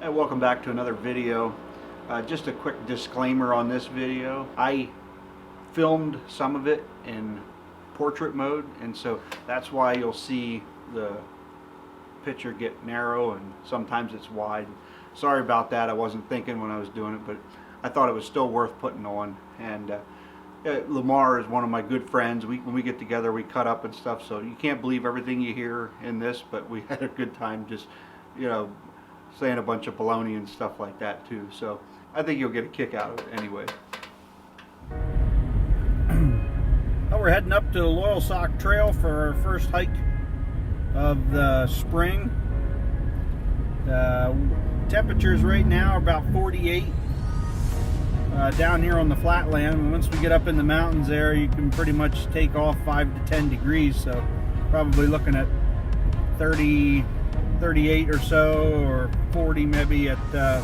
And welcome back to another video. Just a quick disclaimer on this video. I filmed some of it in portrait mode, and so that's why you'll see the picture get narrow and sometimes it's wide. Sorry about that. I wasn't thinking when I was doing it, but I thought it was still worth putting on. And Lamar is one of my good friends. When we get together, we cut up and stuff, so you can't believe everything you hear in this, but we had a good time just, you know, saying a bunch of baloney and stuff like that too. So I think you'll get a kick out of it anyway. Well, we're heading up to the Loyalsock Trail for our first hike of the spring. Temperatures right now are about 48 down here on the flatland. Once we get up in the mountains there, you can pretty much take off 5 to 10 degrees. So probably looking at 30, 38 or so, or 40 maybe at the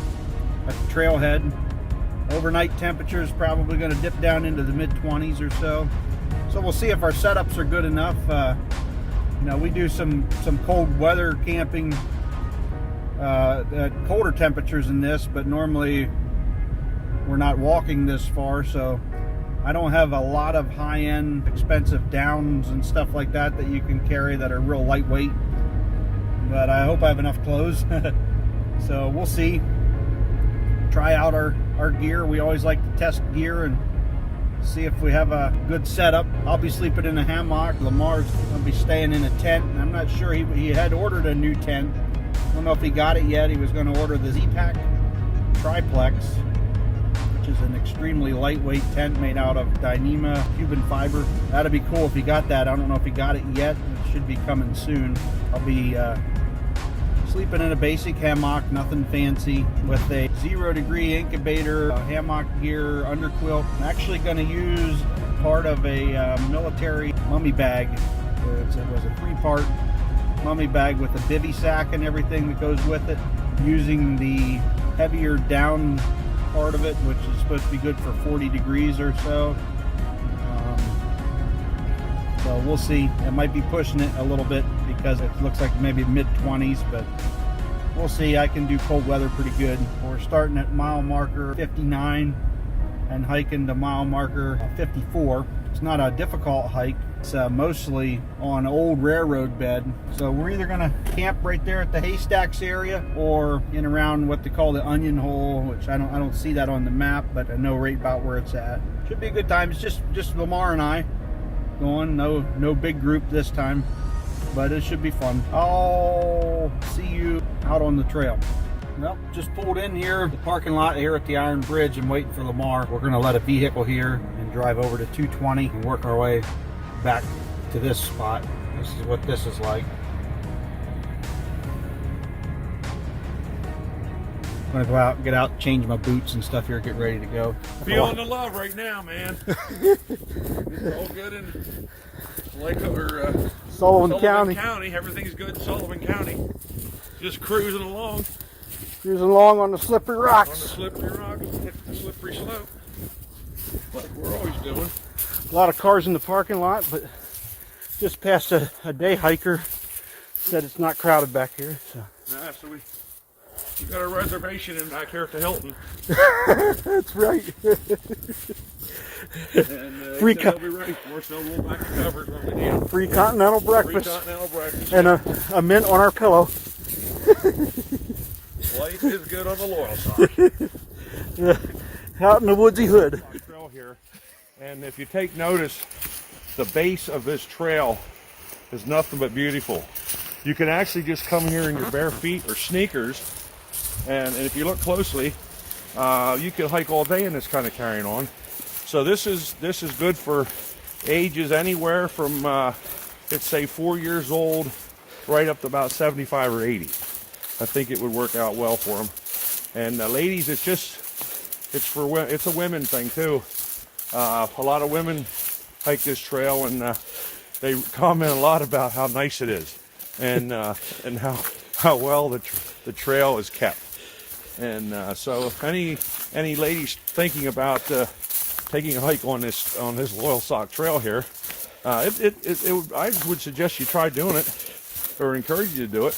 trailhead. Overnight temperatures probably going to dip down into the mid-20s or so. So we'll see if our setups are good enough. You know, we do some cold weather camping at colder temperatures than this, but normally we're not walking this far, so I don't have a lot of high-end expensive downs and stuff like that that you can carry that are real lightweight. But I hope I have enough clothes. So we'll see. Try out our gear. We always like to test gear and see if we have a good setup. I'll be sleeping in a hammock. Lamar's going to be staying in a tent. And I'm not sure, he had ordered a new tent. I don't know if he got it yet. He was going to order the Z-Pack Triplex, which is an extremely lightweight tent made out of Dyneema Cuban fiber. That'd be cool if he got that. I don't know if he got it yet. It should be coming soon. I'll be sleeping in a basic hammock, nothing fancy, with a 0-degree incubator, hammock gear, underquilt. I'm actually going to use part of a military mummy bag. It was a 3-part mummy bag with a bivy sack and everything that goes with it, using the heavier down part of it, which is supposed to be good for 40 degrees or so. So we'll see. It might be pushing it a little bit because it looks like maybe mid-20s, but we'll see. I can do cold weather pretty good. We're starting at mile marker 59 and hiking to mile marker 54. It's not a difficult hike. It's mostly on old railroad bed. So we're either going to camp right there at the haystacks area or in around what they call the onion hole, which I don't see that on the map, but I know right about where it's at. Should be a good time. It's just Lamar and I going. No big group this time, but it should be fun. I'll see you out on the trail. Well, just pulled in here, the parking lot here at the Iron Bridge, and waiting for Lamar. We're going to let a vehicle here and drive over to 220 and work our way back to this spot. This is what this is like. I'm going to go out, get out, change my boots and stuff here, get ready to go. Feeling the love right now, man. It's all good in Sullivan County. Everything's good in Sullivan County. Just cruising along. Cruising along on the slippery rocks. On the slippery rocks, hit the slippery slope, like we're always doing. A lot of cars in the parking lot, but just passed a day hiker. Said it's not crowded back here. So. Nah, so we got a reservation in back here at the Hilton. That's right. And Free they'll be ready for us. They'll roll back the covers when we need them. Free continental breakfast. Free continental breakfast. And a mint on our pillow. Life is good on the Loyalsock. Yeah, out in the woodsy hood. Trail here, and if you take notice, the base of this trail is nothing but beautiful. You can actually just come here in your bare feet or sneakers, and if you look closely, you can hike all day in this kind of carrying on. So this is good for ages anywhere from let's say 4 years old right up to about 75 or 80. I think it would work out well for them. And ladies, it's a women thing too. A lot of women hike this trail, and they comment a lot about how nice it is, and how well the trail is kept. And so if any ladies thinking about taking a hike on this Loyalsock trail here, I would suggest you try doing it, or encourage you to do it,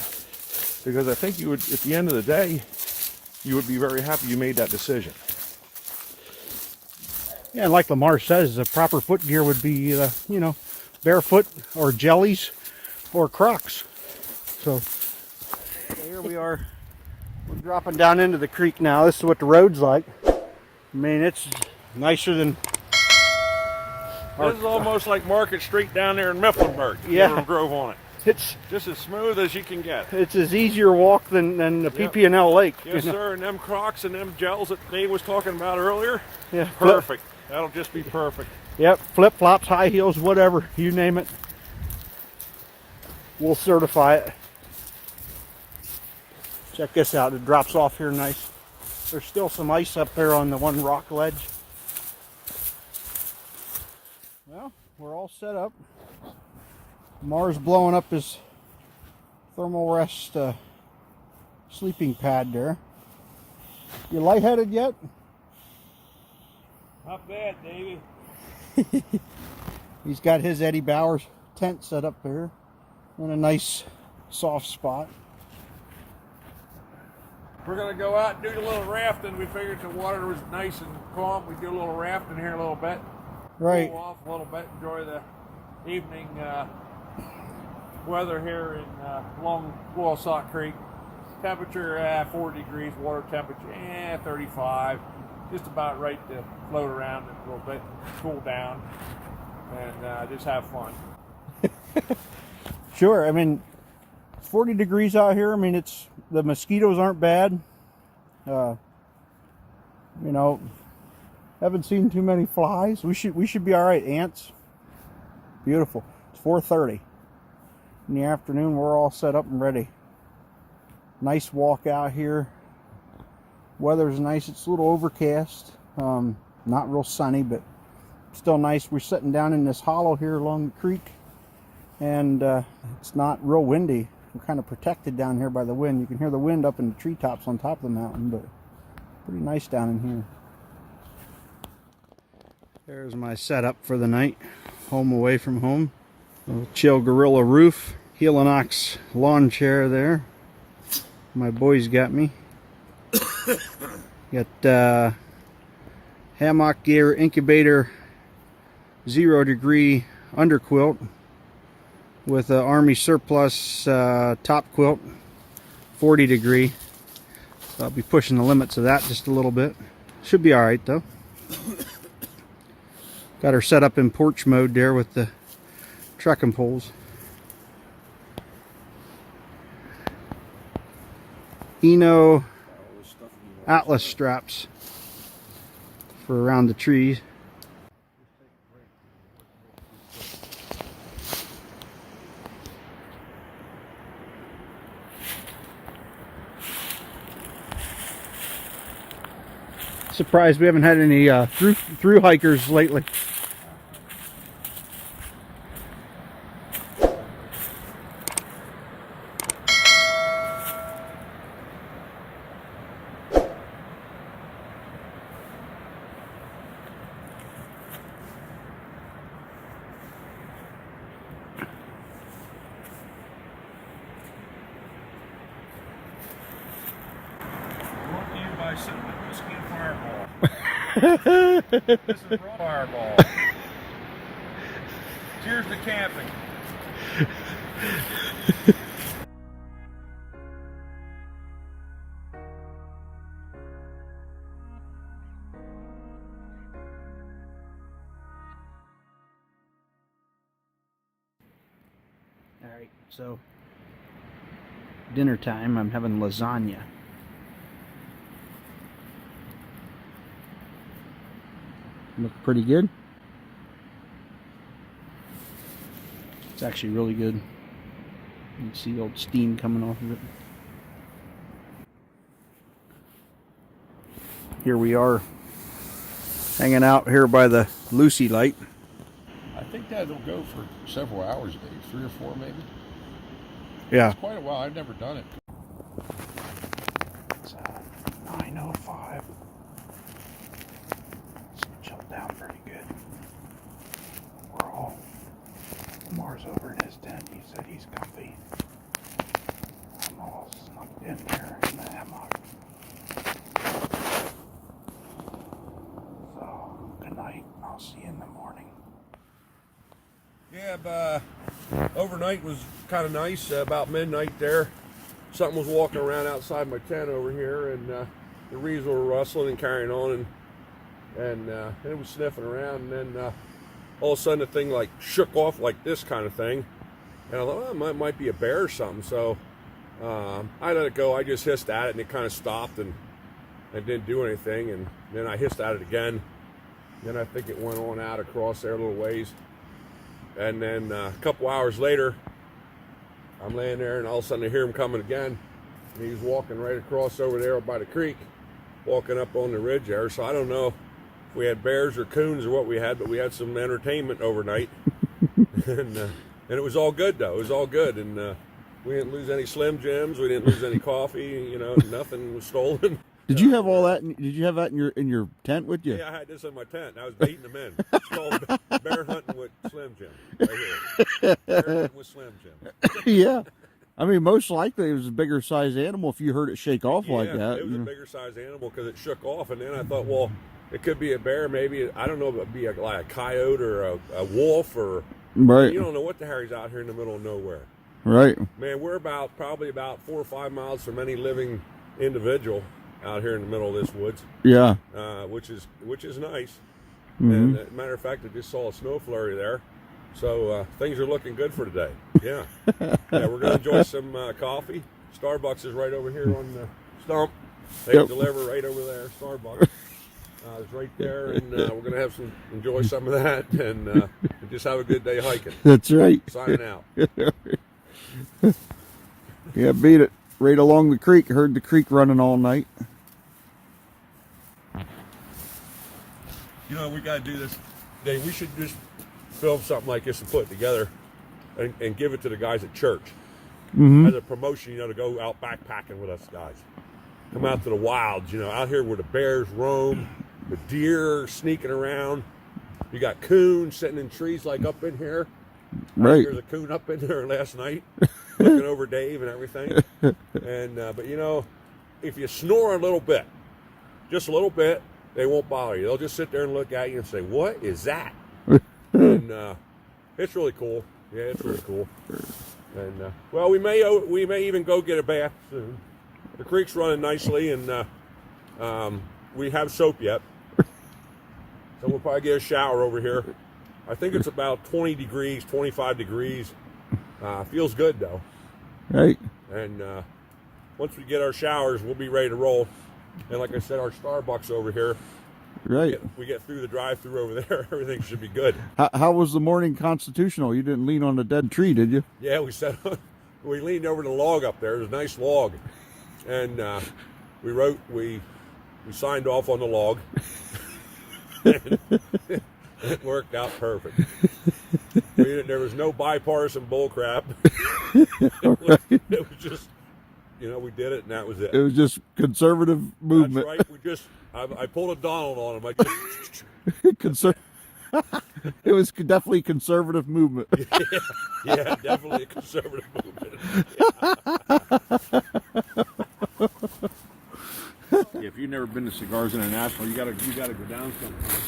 because I think you would, at the end of the day, you would be very happy you made that decision. Yeah, and like Lamar says, the proper foot gear would be, you know, barefoot or jellies or Crocs. So here we are. We're dropping down into the creek now. This is what the road's like. I mean, it's nicer than... This is almost like Market Street down there in Mifflinburg. Yeah. Never drove on it. It's just as smooth as you can get. It's as easier walk than the PP&L Lake. Yes, you know? Sir. And them Crocs and them gels that Dave was talking about earlier. Yeah. Perfect. That'll just be perfect. Yep. Flip-flops, high heels, whatever. You name it. We'll certify it. Check this out. It drops off here nice. There's still some ice up there on the one rock ledge. Well, we're all set up. Mars blowing up his thermal rest sleeping pad there. You lightheaded yet? Not bad, Davey. He's got his Eddie Bowers tent set up there in a nice soft spot. We're going to go out and do a little rafting. We figured the water was nice and calm. We do a little rafting here a little bit. Right. Cool off a little bit. Enjoy the evening weather here in along Loyalsock Creek. Temperature 40 degrees. Water temperature 35. Just about right to float around a little bit, cool down, and just have fun. Sure. I mean, 40 degrees out here. I mean, it's the mosquitoes aren't bad. You know, haven't seen too many flies. We should be all right. Ants. Beautiful. It's 4:30 in the afternoon. We're all set up and ready. Nice walk out here. Weather's nice. It's a little overcast. Not real sunny, but still nice. We're sitting down in this hollow here along the creek, and it's not real windy. We're kind of protected down here by the wind. You can hear the wind up in the treetops on top of the mountain, but pretty nice down in here. There's my setup for the night. Home away from home. A little chill gorilla roof. Helinox lawn chair there. My boys got me. Got hammock gear incubator 0 degree underquilt with an Army surplus top quilt 40 degree. So I'll be pushing the limits of that just a little bit. Should be alright though. Got her set up in porch mode there with the trekking poles. Eno Atlas straps for around the trees. Surprised we haven't had any through hikers lately. Brought to you by Cinnamon Whiskey and Fireball. This is raw Fireball. Cheers to camping. Alright, so dinner time. I'm having lasagna. Look pretty good. It's actually really good. You can see the old steam coming off of it. Here we are, hanging out here by the Lucy light. I think that'll go for several hours, Dave. 3 or 4 maybe. Yeah. It's quite a while. I've never done it. It's 9:05. It's chilled down pretty good. We're all... Lamar's over in his tent. He said he's comfy. I'm all snugged in there in the hammock. Yeah, overnight was kind of nice. About midnight there, something was walking around outside my tent over here, and the reeds were rustling and carrying on, and it was sniffing around, and then all of a sudden the thing like shook off like this kind of thing, and I thought, oh, it might be a bear or something. So I let it go. I just hissed at it, and it kind of stopped, and it didn't do anything. And then I hissed at it again. Then I think it went on out across there a little ways. And then a couple hours later, I'm laying there, and all of a sudden I hear him coming again. And he's walking right across over there by the creek, walking up on the ridge there. So I don't know if we had bears or coons or what we had, but we had some entertainment overnight. And it was all good, though. It was all good. And we didn't lose any Slim Jims. We didn't lose any coffee. You know, nothing was stolen. Did you have all that? Did you have that in your tent with you? Yeah, I had this in my tent. I was baiting them in. It's called bear hunting with Slim Jim. Right here. Bear hunting with Slim Jim. Yeah. I mean, most likely it was a bigger size animal if you heard it shake off like that. It was a bigger size animal because it shook off. And then I thought, well, it could be a bear. Maybe, I don't know if it would be like a coyote or a wolf or... Right. You don't know what the hell is out here in the middle of nowhere. Right. Man, we're probably about 4 or 5 miles from any living individual out here in the middle of this woods. Yeah. Which is nice. Mm-hmm. And as a matter of fact, I just saw a snow flurry there. So things are looking good for today. Yeah. Yeah, we're going to enjoy some coffee. Starbucks is right over here on the stump. They deliver right over there. Starbucks is right there, and we're going to enjoy some of that, and just have a good day hiking. That's right. Signing out. Yeah, beat it. Right along the creek. Heard the creek running all night. You know, we got to do this. Dave, we should just film something like this and put it together and give it to the guys at church as a promotion, you know, to go out backpacking with us guys. Come out to the wilds, you know, out here where the bears roam, the deer sneaking around. You got coons sitting in trees like up in here. Right. There's a coon up in there last night looking over Dave and everything. And but, you know, if you snore a little bit, just a little bit, they won't bother you. They'll just sit there and look at you and say, "What is that?" And it's really cool. Yeah, it's really cool. And well, we may even go get a bath soon. The creek's running nicely, and we have soap yet, so we'll probably get a shower over here. I think it's about 20 degrees, 25 degrees. Feels good though. Right. And once we get our showers, we'll be ready to roll. And like I said, our Starbucks over here. Right. We get through the drive-through over there. Everything should be good. How was the morning constitutional? You didn't lean on a dead tree, did you? Yeah, we leaned over the log up there. It was a nice log, and we signed off on the log. And it worked out perfect. There was no bipartisan bullcrap. It was just, you know, we did it, and that was it. It was just conservative movement. That's right. I pulled a Donald on him. I just It was definitely conservative movement. Yeah, definitely a conservative movement. Yeah, if you've never been to Cigars International, you gotta go down sometime.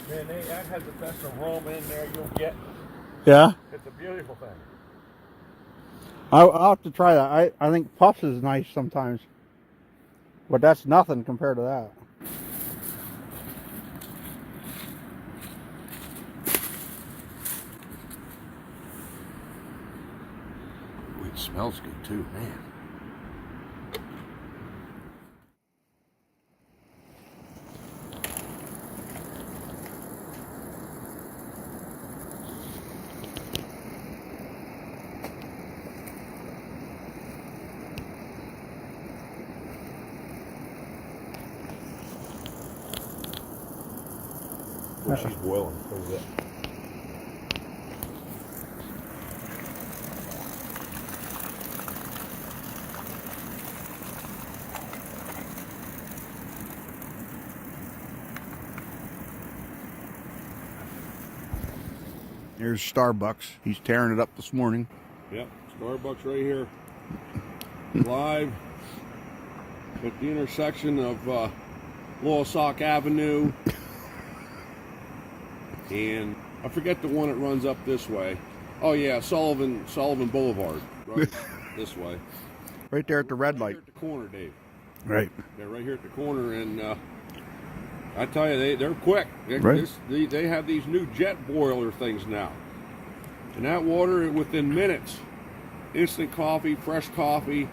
Man, that has the best aroma in there you'll get. Yeah. It's a beautiful thing. I'll have to try that. I think Puffs is nice sometimes, but that's nothing compared to that. It smells good too, man. Well, she's boiling. What is that? Here's Starbucks. He's tearing it up this morning. Yep, Starbucks right here. Live at the intersection of Loyalsock Avenue and I forget the one that runs up this way. Oh yeah, Sullivan Boulevard, right this way. Right there at the red light. Here at the corner, Dave. Right. They're right here at the corner, and I tell you, they're quick. Right. They have these new jet boiler things now, and that water within minutes, instant coffee, fresh coffee.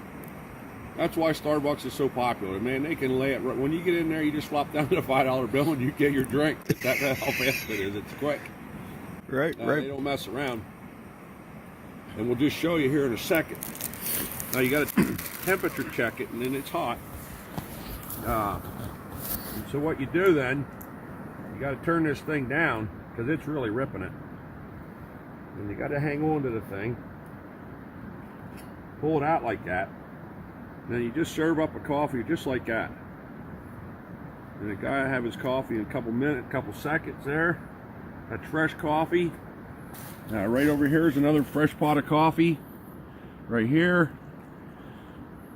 That's why Starbucks is so popular, man. They can lay it right when you get in there. You just flop down to a $5 bill and you get your drink. That's how fast it is. It's quick. Right. Right. They don't mess around. And we'll just show you here in a second. Now you got to temperature check it, and then it's hot. And so what you do then, you got to turn this thing down because it's really ripping it. And you got to hang on to the thing. Pull it out like that. And then you just serve up a coffee just like that. And the guy will have his coffee in a couple seconds there. That's fresh coffee. Now right over here is another fresh pot of coffee. Right here.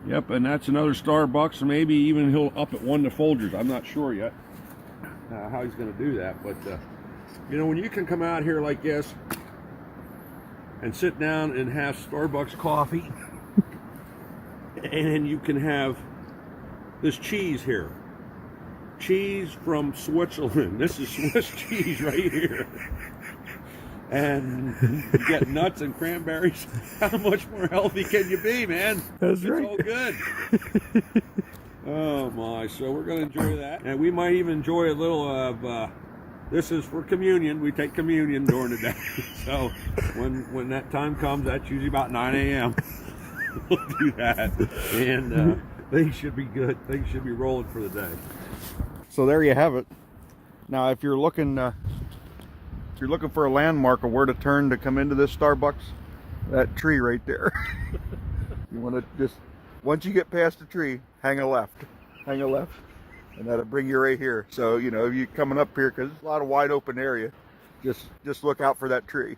Yep, and that's another Starbucks. Maybe even he'll up it one to Folgers. I'm not sure yet how he's going to do that. But, you know, when you can come out here like this and sit down and have Starbucks coffee, and then you can have this cheese here. Cheese from Switzerland. This is Swiss cheese right here. And you get nuts and cranberries. How much more healthy can you be, man? That's right. It's all good. Oh my, so we're going to enjoy that. And we might even enjoy a little of, this is for communion. We take communion during the day. So when that time comes, that's usually about 9 a.m. We'll do that. And things should be good. Things should be rolling for the day. So there you have it. Now, if you're looking for a landmark of where to turn to come into this Starbucks, that tree right there. You want to just, once you get past the tree, hang a left, and that'll bring you right here. So, you know, if you're coming up here, because it's a lot of wide open area, just look out for that tree.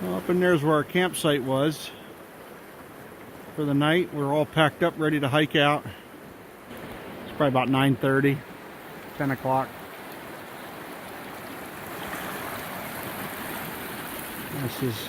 Well, up in there's where our campsite was for the night. We're all packed up, ready to hike out. It's probably about 9:30, 10 o'clock. This is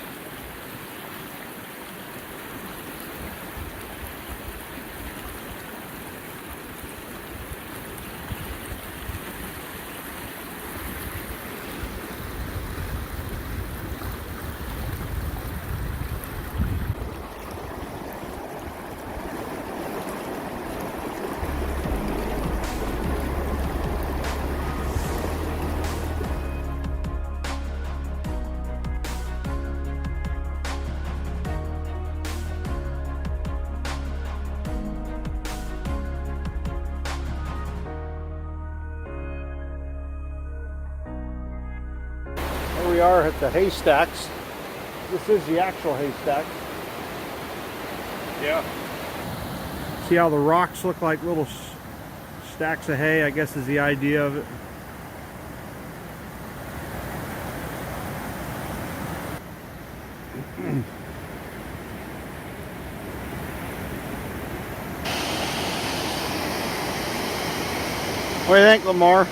we are at the haystacks. This is the actual haystacks. Yeah. See how the rocks look like little stacks of hay, I guess is the idea of it. What do you think, Lamar?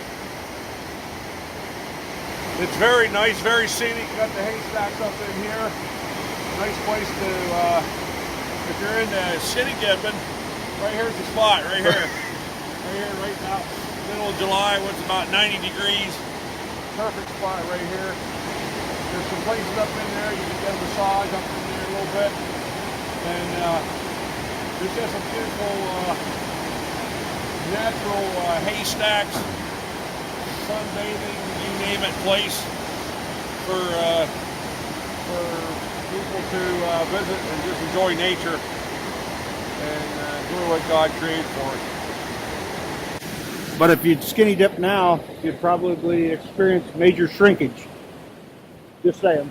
It's very nice, very scenic. Got the haystacks up in here. Nice place to, if you're in the city dipping, right here's the spot, right here. Right here, right now, middle of July, when it's about 90 degrees. Perfect spot right here. There's some places up in there, you can get a massage up in there a little bit. And there's just some beautiful natural haystacks, sunbathing, you name it, place for people to visit and just enjoy nature and enjoy what God created for us. But if you'd skinny dip now, you'd probably experience major shrinkage. Just saying.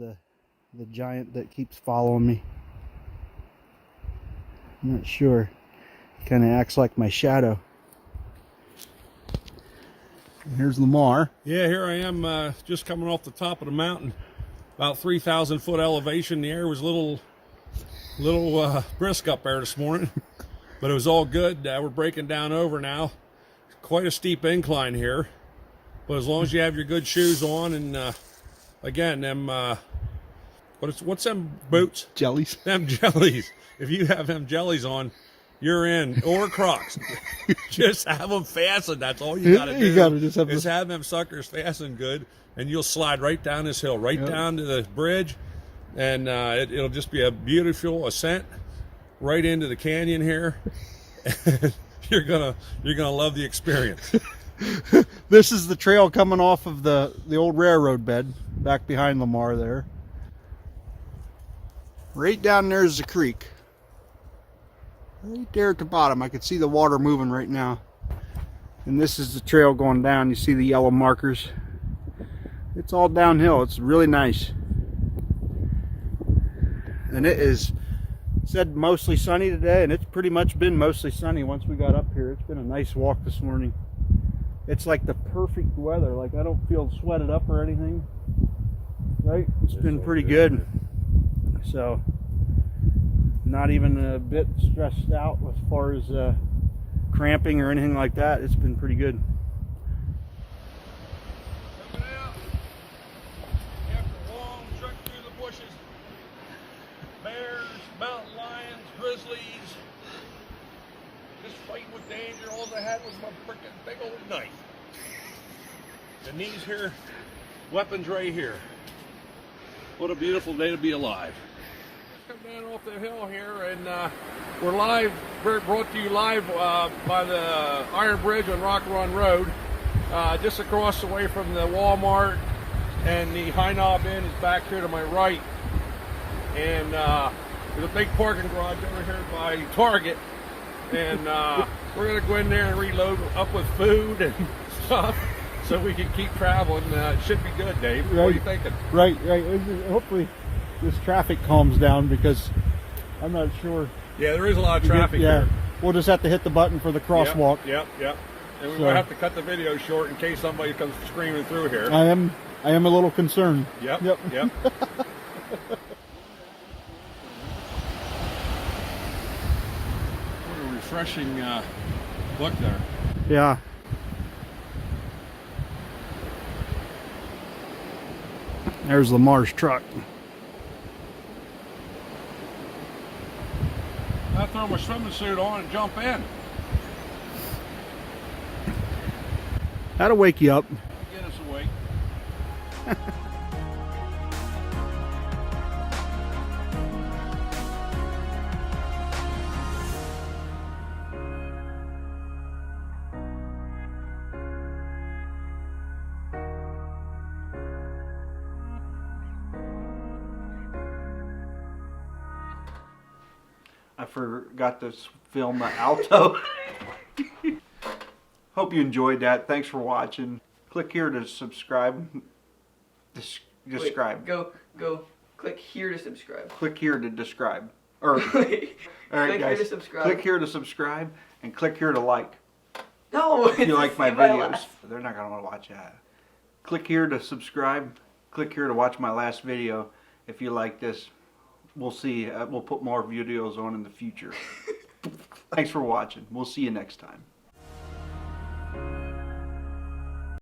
the giant that keeps following me. I'm not sure. He kind of acts like my shadow. And here's Lamar. Yeah, here I am, just coming off the top of the mountain, about 3,000 foot elevation. The air was a little brisk up there this morning, but it was all good. We're breaking down over now. Quite a steep incline here, but as long as you have your good shoes on, and again, them what's them boots? Jellies. Them jellies. If you have them jellies on, you're in. Or Crocs. Just have them fastened. That's all you gotta do. You gotta just have them suckers fastened good, and you'll slide right down this hill, right down to the bridge, and it'll just be a beautiful ascent right into the canyon here. You're gonna love the experience. This is the trail coming off of the old railroad bed back behind Lamar there. Right down there is the creek. Right there at the bottom. I can see the water moving right now. And this is the trail going down. You see the yellow markers. It's all downhill. It's really nice. And it is said mostly sunny today, and it's pretty much been mostly sunny once we got up here. It's been a nice walk this morning. It's like the perfect weather. Like, I don't feel sweated up or anything. Right? It's been pretty good. So, not even a bit stressed out as far as cramping or anything like that. It's been pretty good. Coming out after a long trek through the bushes. Bears, mountain lions, grizzlies. Just fighting with danger. All I had was my freaking big old knife. And these here weapons right here. What a beautiful day to be alive. Come down off the hill here, and we're live, brought to you live by the Iron Bridge on Rock Run Road, just across the way from the Walmart, and the High Knob Inn is back here to my right. And there's a big parking garage over here by Target, and we're gonna go in there and reload up with food and stuff so we can keep traveling. It should be good, Dave. Right. What are you thinking? Right. Hopefully this traffic calms down, because I'm not sure. Yeah, there is a lot of traffic Yeah, here. we'll just have to hit the button for the crosswalk. Yep. And we might have to cut the video short in case somebody comes screaming through here. I am a little concerned. Yep. What a refreshing look there. Yeah. There's Lamar's truck. I throw my swimming suit on and jump in. That'll wake you up. Get us awake. I forgot to film the alto. Hope you enjoyed that. Thanks for watching. Click here to subscribe. Describe. Wait, go. Click here to subscribe. Click here to describe. Or, Wait, all right, click guys. here to subscribe. Click here to subscribe and click here to like. No, If you like my it's my videos, last. they're not gonna want to watch that. Click here to subscribe. Click here to watch my last video. If you like this, we'll see. We'll put more videos on in the future. Thanks for watching. We'll see you next time.